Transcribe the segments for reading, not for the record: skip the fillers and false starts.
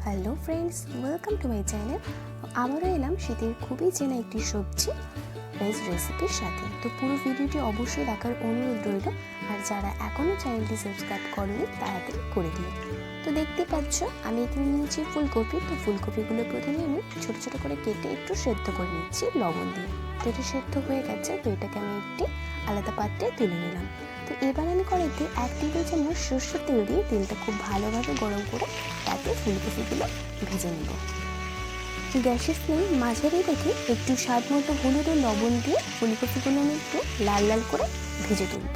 Hello friends, welcome to my channel. আবারও এলাম শীতের খুবই চেনা একটি সবজি ভেজ রেসিপির সাথে। তো পুরো ভিডিওটি অবশ্যই দেখার অনুরোধ রইল, আর যারা এখনও চ্যানেলটি সাবস্ক্রাইব করেনি তাড়াতাড়ি করে দিন। তো দেখতে পাচ্ছ আমি এখানে নিয়েছি ফুলকপি। তো ফুলকপিগুলো প্রথমে আমি ছোট ছোট করে কেটে একটু সেদ্ধ করে নিচ্ছি লবণ দিয়ে। তো এটা সেদ্ধ হয়ে গেছে, তো এটাকে আমি একটি আলাদা পাত্রে তুলে নিলাম। তো এবার আমি কড়াইতে 1 টেবিল চামচ সরষের তেল দিয়ে তেলটা খুব ভালোভাবে গরম করে তাতে ফুলকপিগুলো ভেজে নেব। গ্যাসের ফ্লেম মাঝারি রেখে একটু স্বাদ মতো হলুদ ও লবণ দিয়ে ফুলকপিগুলো আমি একটু লাল লাল করে ভেজে তুলব।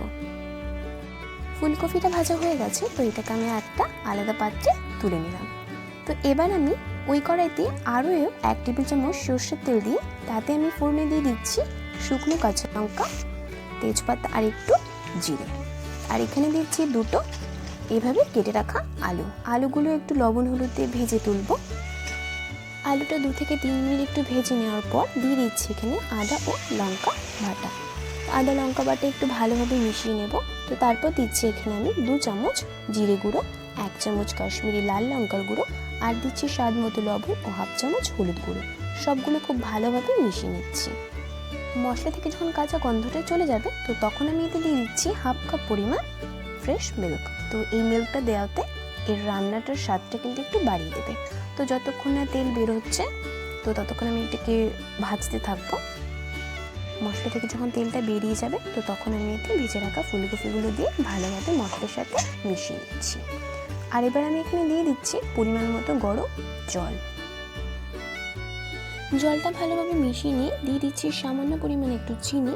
ফুলকপিটা ভাজা হয়ে গেছে, তো এটাকে আমি একটা আলাদা পাত্রে তুলে নিলাম। তো এবার আমি ওই কড়াইতে আরও 1 টেবিল চামচ সরষের তেল দিয়ে তাতে আমি ফোড়নে দিয়ে দিচ্ছি শুকনো কাঁচা লঙ্কা, তেজপাতা আর একটু জিরে। আর এখানে দিচ্ছি দুটো এভাবে কেটে রাখা আলু। আলুগুলো একটু লবণ হলুদ দিয়ে ভেজে তুলব। আলুটা 2 থেকে 3 মিনিট একটু ভেজে নেওয়ার পর দিয়ে দিচ্ছি এখানে আদা ও লঙ্কা বাটা। আদা লঙ্কা বাটা একটু ভালোভাবে মিশিয়ে নেব। তো তারপর দিচ্ছি এখানে আমি 2 চামচ জিরে গুঁড়ো, 1 চামচ কাশ্মীরি লাল লঙ্কার গুঁড়ো, আর দিচ্ছি স্বাদ মতো লবণ ও 1/2 চামচ হলুদ গুঁড়ো। সবগুলো খুব ভালোভাবে মিশিয়ে নিচ্ছি। মশলা থেকে যখন কাঁচা গন্ধটা চলে যাবে, তো তখন আমি এতে দিয়ে দিচ্ছি 1/2 কাপ পরিমাণ ফ্রেশ মিল্ক। তো এই মিল্কটা দেওয়াতে এর রান্নাটার স্বাদটা কিন্তু একটু বাড়িয়ে দেবে। তো যতক্ষণ না তেল বের হচ্ছে, তো ততক্ষণ আমি এটাকে ভাজতে থাকবো। মশলা থেকে যখন তেলটা বেরিয়ে যাবে, তো তখন আমি এতে ভেজে রাখা ফুলকপিগুলো দিয়ে ভালোভাবে মশলার সাথে মিশিয়ে নিচ্ছি। আর এবার আমি এখানে দিয়ে দিচ্ছি পরিমাণ মতো গরম জল। জলটা ভালোভাবে মিশিয়ে নিয়ে দিয়ে দিচ্ছি সামান্য পরিমাণে একটু চিনি।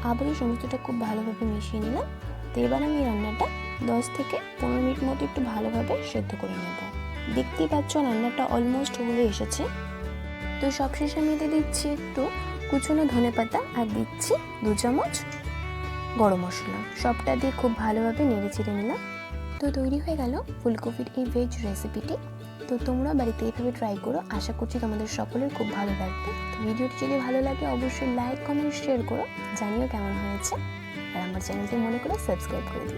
আবারও সমস্তটা খুব ভালোভাবে মিশিয়ে নিলাম। তো এবার আমি রান্নাটা 10 থেকে 15 মিনিট মতো একটু ভালোভাবে সেদ্ধ করে নেব। দেখতেই পাচ্ছ রান্নাটা অলমোস্ট হয়ে এসেছে। তো সবশেষে আমি এতে দিচ্ছি একটু কুচনো ধনেপাতা আর দিচ্ছি 2 চামচ গরম মশলা। সবটা দিয়ে খুব ভালোভাবে নেড়ে চেড়ে নিলাম। তো তৈরি হয়ে গেল ফুলকপির এই ভেজ রেসিপিটি। তো তোমরা বাড়িতে এইভাবে ট্রাই করো, আশা করছি তোমাদের সকলের খুব ভালো লাগবে। তো ভিডিওটি যদি ভালো লাগে অবশ্যই লাইক, কমেন্ট, শেয়ার করো, জানিও কেমন হয়েছে। আর আমার চ্যানেলটি মনে করে সাবস্ক্রাইব করে দিও।